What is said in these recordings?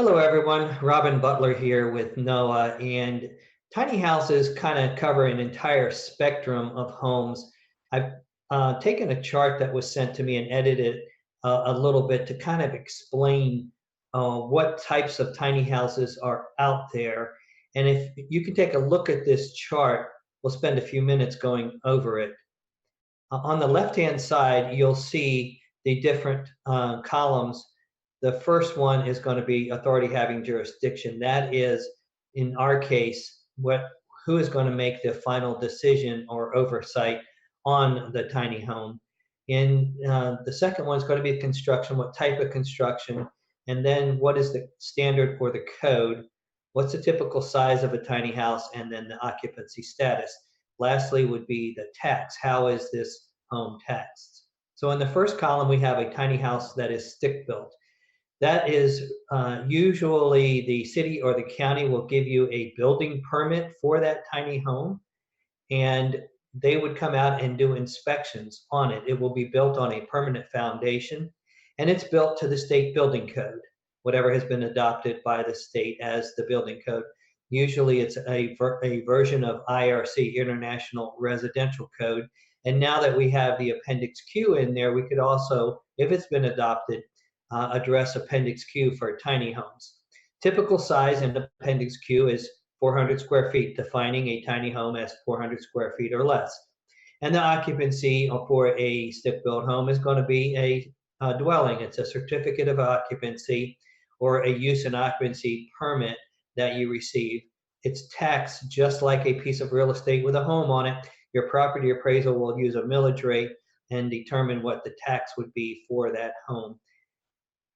Hello, everyone. Robin Butler here with NOAA. And tiny houses kind of cover an entire spectrum of homes. I've taken a chart that was sent to me and edited a little bit to kind of explain what types of tiny houses are out there. And if you can take a look at this chart, we'll spend a few minutes going over it. On the left-hand side, you'll see the different columns. The first one is going to be authority having jurisdiction. That is, in our case, who is going to make the final decision or oversight on the tiny home. In the second one is going to be construction, what type of construction, and then what is the standard for the code, what's the typical size of a tiny house, and then the occupancy status. Lastly would be the tax. How is this home taxed? So in the first column, we have a tiny house that is stick-built. That is usually the city or the county will give you a building permit for that tiny home, and they would come out and do inspections on it. It will be built on a permanent foundation, and it's built to the state building code, whatever has been adopted by the state as the building code. Usually it's a version of IRC, International Residential Code. And now that we have the Appendix Q in there, we could also, if it's been adopted, address Appendix Q for tiny homes. Typical size in Appendix Q is 400 square feet, defining a tiny home as 400 square feet or less. And the occupancy for a stick-built home is going to be a dwelling. It's a certificate of occupancy or a use and occupancy permit that you receive. It's taxed just like a piece of real estate with a home on it. Your property appraisal will use a millage rate and determine what the tax would be for that home.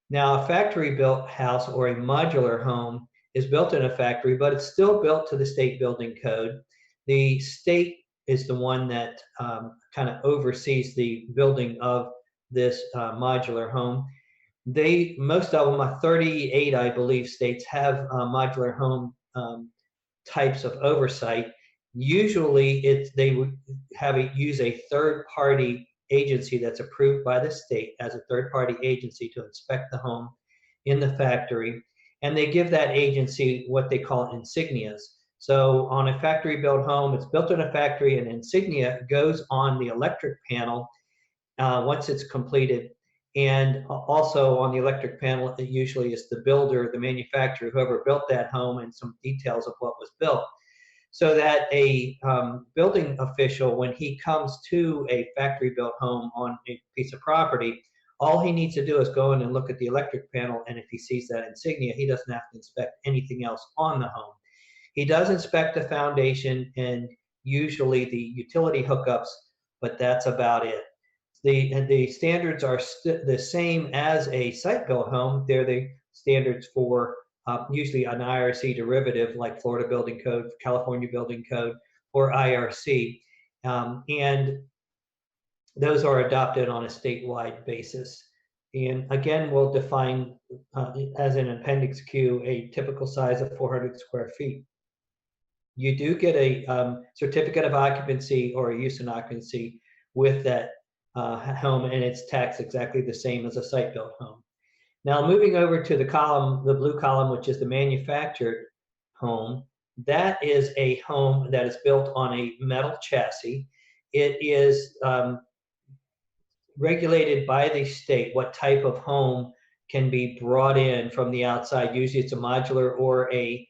Now, a factory-built house or a modular home is built in a factory, but it's still built to the state building code. The state is the one that kind of oversees the building of this modular home. Most of them, 38, I believe, states have modular home types of oversight. Usually, they would use a third-party agency that's approved by the state as a third-party agency to inspect the home in the factory, and they give that agency what they call insignias. So on a factory-built home, it's built in a factory, and insignia goes on the electric panel once it's completed. And also on the electric panel, it usually is the builder, the manufacturer, whoever built that home, and some details of what was built. So that a building official, when he comes to a factory-built home on a piece of property, all he needs to do is go in and look at the electric panel, and if he sees that insignia, he doesn't have to inspect anything else on the home. He does inspect the foundation and usually the utility hookups, but that's about it. The standards are the same as a site-built home. They're the standards for usually an IRC derivative like Florida Building Code, California Building Code, or IRC. And those are adopted on a statewide basis. And again, we'll define as an Appendix Q a typical size of 400 square feet. You do get a certificate of occupancy or a use and occupancy with that home, and it's taxed exactly the same as a site-built home. Now, moving over to the column, the blue column, which is the manufactured home, that is a home that is built on a metal chassis. It is regulated by the state what type of home can be brought in from the outside. Usually it's a modular or a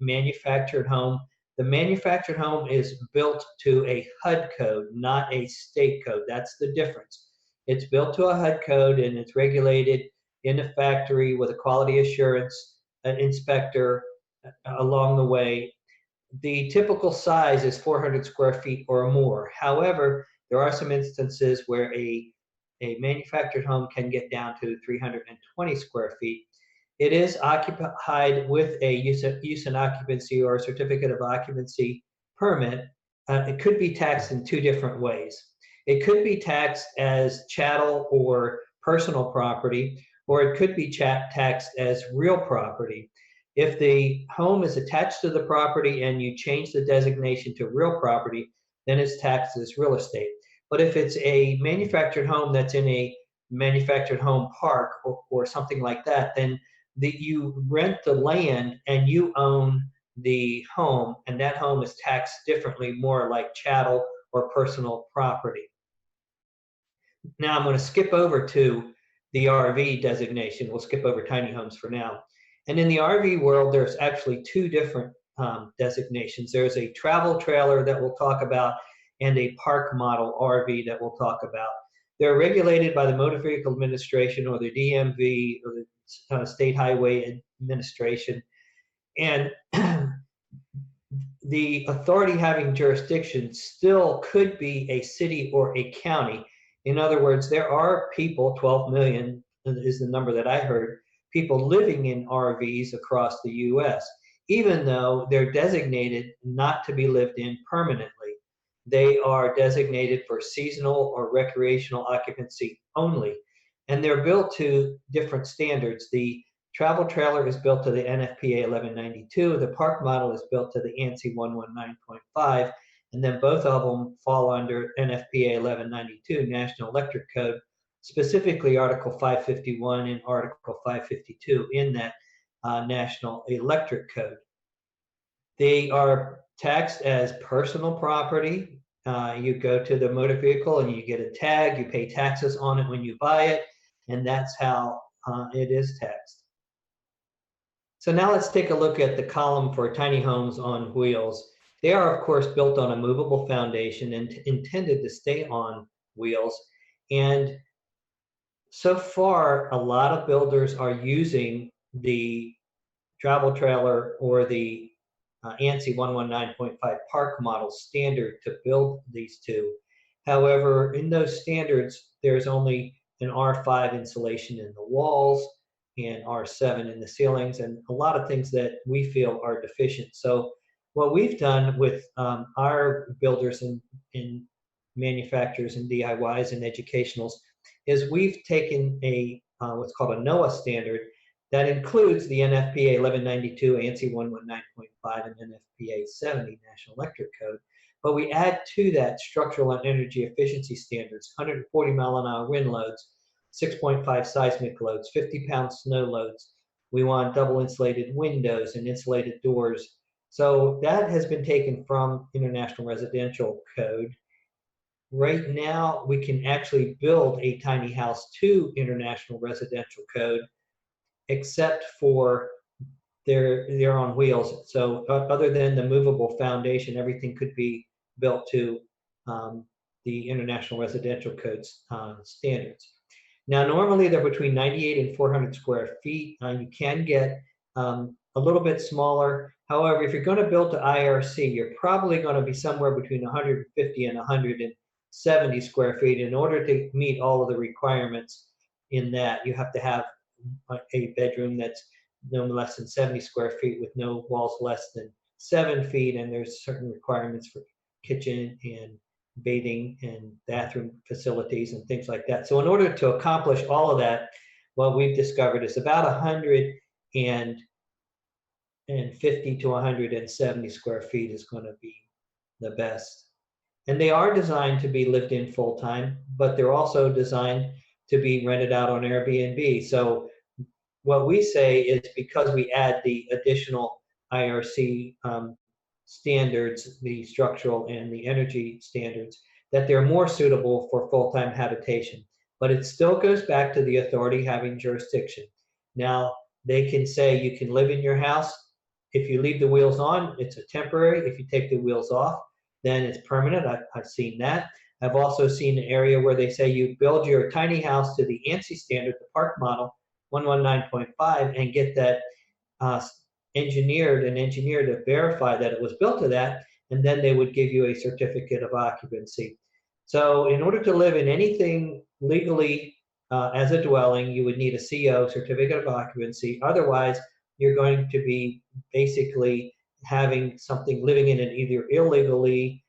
manufactured home. The manufactured home is built to a HUD code, not a state code. That's the difference. It's built to a HUD code, and it's regulated in a factory with a quality assurance inspector along the way. The typical size is 400 square feet or more. However, there are some instances where a manufactured home can get down to 320 square feet. It is occupied with a use and occupancy or a certificate of occupancy permit. It could be taxed in two different ways. It could be taxed as chattel or personal property, or it could be taxed as real property. If the home is attached to the property and you change the designation to real property, then it's taxed as real estate. But if it's a manufactured home that's in a manufactured home park or something like that, then you rent the land and you own the home, and that home is taxed differently, more like chattel or personal property. Now I'm going to skip over to the RV designation. We'll skip over tiny homes for now. And in the RV world, there's actually two different designations. There's a travel trailer that we'll talk about and a park model RV that we'll talk about. They're regulated by the Motor Vehicle Administration or the DMV or the State Highway Administration. And the authority having jurisdiction still could be a city or a county. In other words, there are people, 12 million is the number that I heard, people living in RVs across the US, even though they're designated not to be lived in permanently. They are designated for seasonal or recreational occupancy only, and they're built to different standards. The travel trailer is built to the NFPA 1192. The park model is built to the ANSI 119.5, and then both of them fall under NFPA 1192, National Electric Code, specifically Article 551 and Article 552 in that National Electric Code. They are taxed as personal property. You go to the motor vehicle and you get a tag, you pay taxes on it when you buy it, and that's how it is taxed. So now let's take a look at the column for tiny homes on wheels. They are, of course, built on a movable foundation and intended to stay on wheels. And so far, a lot of builders are using the travel trailer or the ANSI 119.5 park model standard to build these two. However, in those standards, there's only an R5 insulation in the walls and R7 in the ceilings, and a lot of things that we feel are deficient. So what we've done with our builders and manufacturers and DIYs and educationals is we've taken a what's called a NOAA standard that includes the NFPA 1192, ANSI 119.5, and NFPA 70, National Electric Code. But we add to that structural and energy efficiency standards, 140 mile an hour wind loads, 6.5 seismic loads, 50-pound snow loads. We want double insulated windows and insulated doors. So that has been taken from International Residential Code. Right now, we can actually build a tiny house to International Residential Code, except for they're on wheels. So other than the movable foundation, everything could be built to the International Residential Code standards. Now, normally they're between 98 and 400 square feet. You can get a little bit smaller. However, if you're going to build to IRC, you're probably going to be somewhere between 150 and 170 square feet. In order to meet all of the requirements in that, you have to have a bedroom that's no less than 70 square feet with no walls less than 7 feet, and there's certain requirements for kitchen and bathing and bathroom facilities and things like that. So in order to accomplish all of that, what we've discovered is about 150 to 170 square feet is going to be the best. And they are designed to be lived in full time, but they're also designed to be rented out on Airbnb. So what we say is, because we add the additional IRC standards, the structural and the energy standards, that they're more suitable for full-time habitation. But it still goes back to the authority having jurisdiction. Now, they can say you can live in your house. If you leave the wheels on, it's a temporary. If you take the wheels off, then it's permanent. I've seen that. I've also seen an area where they say you build your tiny house to the ANSI standard, the park model, 119.5, and get that engineered to verify that it was built to that, and then they would give you a certificate of occupancy. So in order to live in anything legally as a dwelling, you would need a CO, certificate of occupancy. Otherwise, you're going to be basically having something living in it either illegally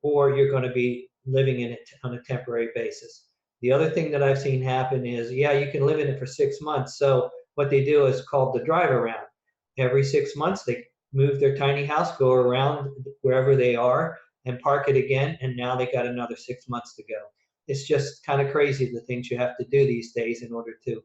or you're going to be living in it on a temporary basis. The other thing that I've seen happen is, yeah, you can live in it for 6 months. So what they do is called the drive around. Every 6 months, they move their tiny house, go around wherever they are, and park it again, and now they got another 6 months to go. It's just kind of crazy, the things you have to do these days in order to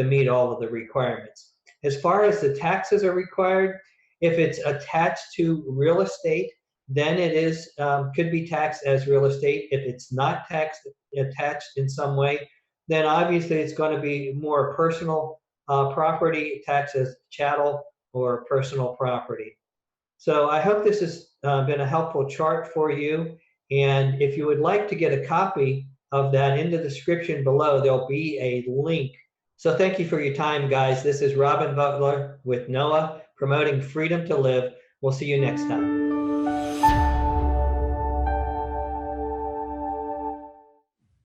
meet all of the requirements. As far as the taxes are required, if it's attached to real estate, then it is could be taxed as real estate. If it's not taxed attached in some way, then obviously it's going to be more personal property tax as chattel or personal property. So I hope this has been a helpful chart for you. And if you would like to get a copy of that, in the description below, there'll be a link. So thank you for your time, guys. This is Robin Butler with NOAA, promoting freedom to live. We'll see you next time.